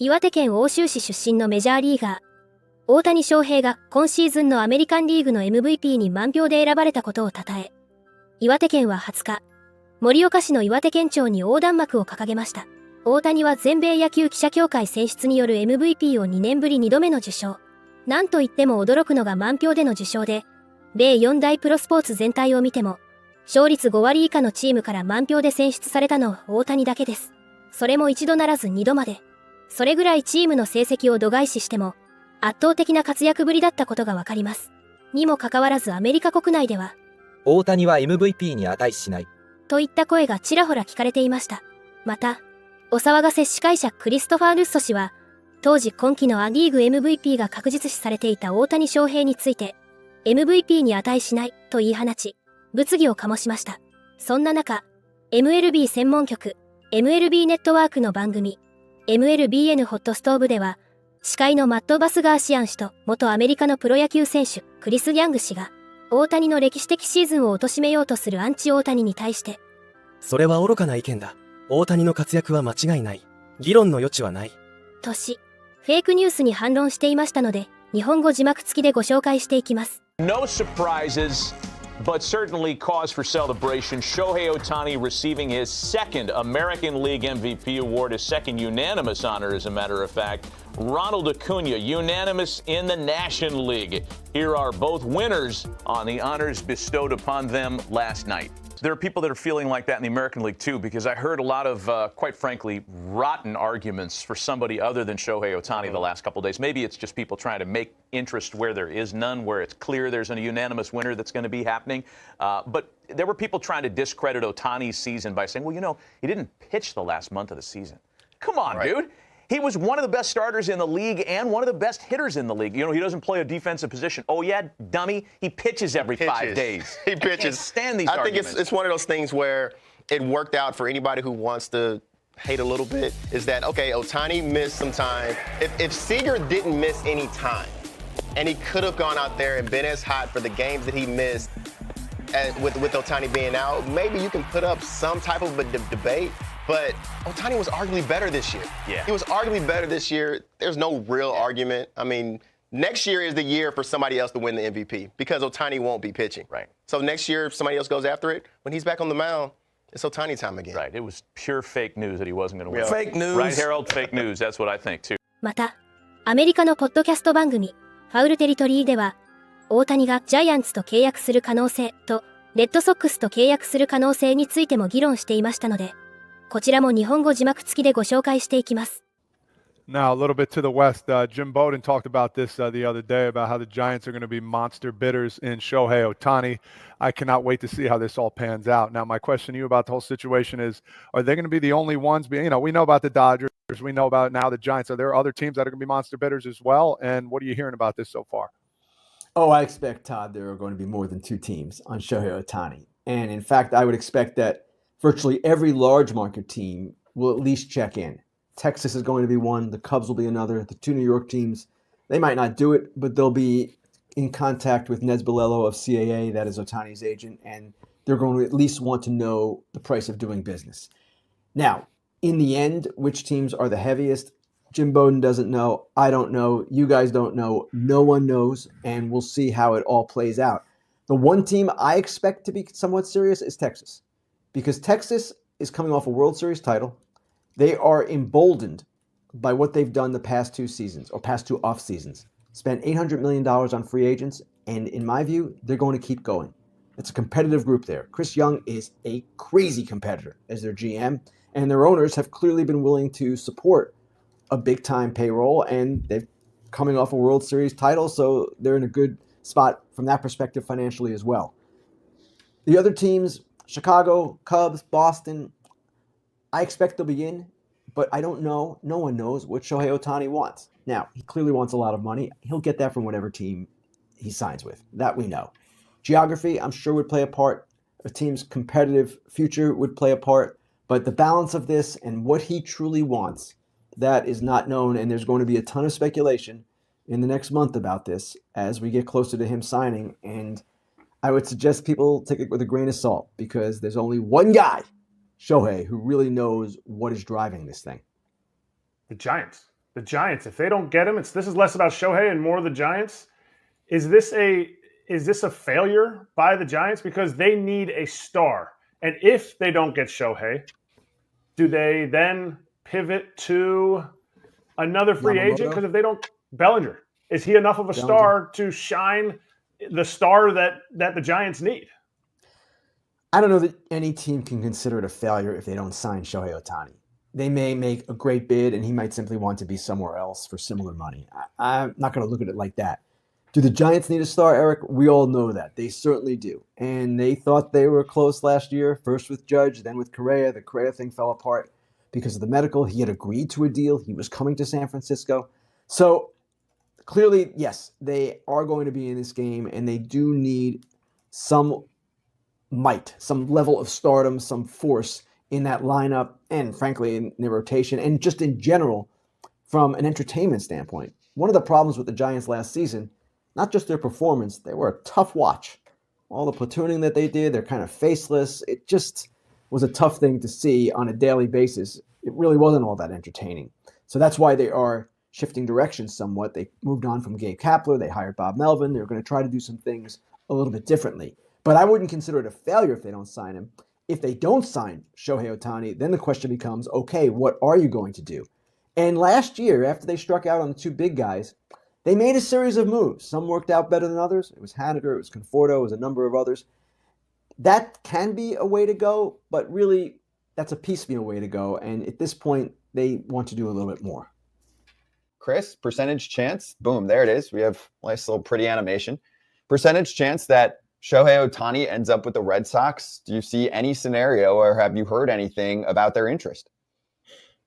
岩手県奥州市出身のメジャーリーガー、大谷翔平が今シーズンのアメリカンリーグの MVP に満票で選ばれたことを称え、岩手県は20日、盛岡市の岩手県庁に横断幕を掲げました。大谷は全米野球記者協会選出による MVP を2年ぶり2度目の受賞。なんといっても驚くのが満票での受賞で、米4大プロスポーツ全体を見ても、勝率5割以下のチームから満票で選出されたのは大谷だけです。それも一度ならず二度まで。それぐらいチームの成績を度外視しても、圧倒的な活躍ぶりだったことがわかります。にもかかわらずアメリカ国内では、大谷は MVP に値しない。といった声がちらほら聞かれていました。また、お騒がせ司会者クリストファー・ルッソ氏は、当時今季のア・リーグ MVP が確実視されていた大谷翔平について、MVP に値しないと言い放ち、物議を醸しました。そんな中、MLB 専門局、MLB ネットワークの番組、MLBN ホットストーブでは、司会のマット・バスガーシアン氏と元アメリカのプロ野球選手、クリス・ヤング氏が、大谷の歴史的シーズンを貶めようとするアンチ大谷に対して、それは愚かな意見だ。大谷の活躍は間違いない。議論の余地はない。とし、フェイクニュースに反論していましたので、日本語字幕付きでご紹介していきます。No surprises, but certainly cause for celebration. Shohei Ohtani receiving his second American League MVP award, his second unanimous honor, as a matter of fact. Ronald Acuna, unanimous in the National League. Here are both winners on the honors bestowed upon them last night. There are people that are feeling like that in the American League, too, because I heard a lot of, quite frankly, rotten arguments for somebody other than Shohei Ohtani the last couple of days. Maybe it's just people trying to make interest where there is none, where it's clear there's a unanimous winner that's going to be happening. But there were people trying to discredit Ohtani's season by saying, well, you know, he didn't pitch the last month of the season. Come on, dude. He was one of the best starters in the league and one of the best hitters in the league. You know, he doesn't play a defensive position. Oh, yeah, dummy. He pitches every 5 days. He pitches. I can't stand these arguments. Think it's one of those things where it worked out for anybody who wants to hate a little bit, is that, okay, Ohtani missed some time. If Seager didn't miss any time, and he could have gone out there and been as hot for the games that he missed with Ohtani being out, maybe you can put up some type of a debate. But Ohtani was arguably better this year. Yeah. He was arguably better this year. There's no real argument. I mean, next year is the year for somebody else to win the MVP because Ohtani won't be pitching. Right. So next year, if somebody else goes after it, when he's back on the mound, it's Ohtani time again. Right. It was pure fake news that he wasn't going to win. Fake news. Right, Harold? Fake news. That's what I think, too. また、アメリカのポッドキャスト番組、ファウルテリトリーでは、大谷がジャイアンツと契約する可能性と、レッドソックスと契約する可能性についても議論していましたので、こちらも日本語字幕付きでご紹介していきます。Now, a little bit to the west, Jim Bowden talked about this the other day about how the Giants are going to be monster bidders in Shohei Ohtani. I cannot wait to see how this all pans out. Now, my question to you about the whole situation is, are they going to be the only ones? You know, we know about the Dodgers. We know about now the Giants. Are there other teams that are going to be monster bidders as well? And what are you hearing about this so far? Oh, I expect, Todd, there are going to be more than two teams on Shohei Ohtani. And in fact, I would expect that virtually every large market team will at least check in. Texas is going to be one. The Cubs will be another. The two New York teams, they might not do it, but they'll be in contact with Nez Balello of CAA, that is Ohtani's agent, and they're going to at least want to know the price of doing business. Now, in the end, which teams are the heaviest? Jim Bowden doesn't know. I don't know. You guys don't know. No one knows, and we'll see how it all plays out. The one team I expect to be somewhat serious is Texas, because Texas is coming off a World Series title. They are emboldened by what they've done the past two seasons, or past two off seasons. Spent $800 million on free agents, and in my view, they're going to keep going. It's a competitive group there. Chris Young is a crazy competitor as their GM, and their owners have clearly been willing to support a big-time payroll, and they're coming off a World Series title, so they're in a good spot from that perspective financially as well. The other teams, Chicago, Cubs, Boston, I expect they'll be in, but I don't know. No one knows what Shohei Ohtani wants. Now, he clearly wants a lot of money. He'll get that from whatever team he signs with. That we know. Geography, I'm sure, would play a part. A team's competitive future would play a part. But the balance of this and what he truly wants, that is not known. And there's going to be a ton of speculation in the next month about this as we get closer to him signing. And I would suggest people take it with a grain of salt, because there's only one guy, Shohei, who really knows what is driving this thing. The Giants. the Giants, if they don't get him, this is less about Shohei and more the Giants. Is this a failure by the Giants because they need a star? And if they don't get Shohei, do they then pivot to another free agent? Because if they don't, Bellinger, is he enough of a star to shine the star that the Giants need? I don't know that any team can consider it a failure if they don't sign Shohei Ohtani. They may make a great bid, and he might simply want to be somewhere else for similar money. I'm not going to look at it like that. Do the Giants need a star, Eric? We all know that. They certainly do. And they thought they were close last year, first with Judge, then with Correa. The Correa thing fell apart because of the medical. He had agreed to a deal. He was coming to San Francisco. So clearly, yes, they are going to be in this game, and they do need some might, some level of stardom, some force in that lineup, and frankly, in the rotation, and just in general, from an entertainment standpoint. One of the problems with the Giants last season, not just their performance, they were a tough watch. All the platooning that they did, they're kind of faceless. It just was a tough thing to see on a daily basis. It really wasn't all that entertaining. So that's why they are shifting directions somewhat. They moved on from Gabe Kapler. They hired Bob Melvin. They're going to try to do some things a little bit differently. But I wouldn't consider it a failure if they don't sign him. If they don't sign Shohei Ohtani, then the question becomes, okay, what are you going to do? And last year, after they struck out on the two big guys, they made a series of moves. Some worked out better than others. It was Haniger, it was Conforto, it was a number of others. That can be a way to go, but really, that's a piecemeal way to go. And at this point, they want to do a little bit more. Chris, percentage chance, boom, there it is. We have a nice little pretty animation. Percentage chance that Shohei Ohtani ends up with the Red Sox. Do you see any scenario or have you heard anything about their interest?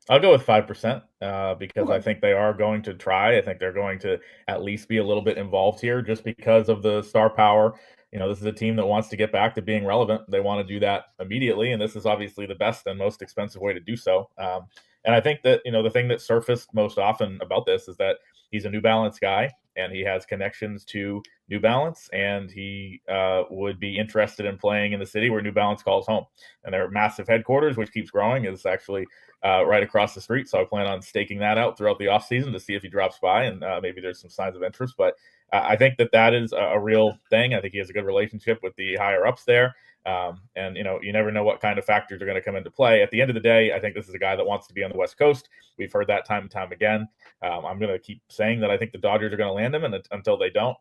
I'll go with 5% because I think they are going to try. I think they're going to at least be a little bit involved here just because of the star power. You know, this is a team that wants to get back to being relevant. They want to do that immediately, and this is obviously the best and most expensive way to do so. And I think that, you know, the thing that surfaced most often about this is that he's a New Balance guy, and he has connections to New Balance, and he would be interested in playing in the city where New Balance calls home. And their massive headquarters, which keeps growing, is actually right across the street. So I plan on staking that out throughout the offseason to see if he drops by, and maybe there's some signs of interest. But I think that is a real thing. I think he has a good relationship with the higher-ups there. And, you know, you never know what kind of factors are going to come into play. At the end of the day, I think this is a guy that wants to be on the West Coast. We've heard that time and time again. I'm going to keep saying that I think the Dodgers are going to land him, and until they don't,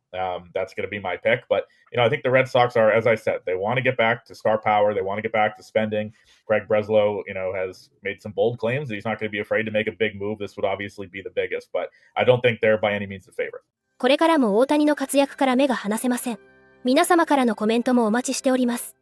that's going to be my pick. But, you know, I think the Red Sox are, as I said, they want to get back to star power. They want to get back to spending. Greg Breslow, you know, has made some bold claims that he's not going to be afraid to make a big move. This would obviously be the biggest, but I don't think they're by any means the favorite. これからも大谷の活躍から目が離せません。皆様からのコメントもお待ちしております。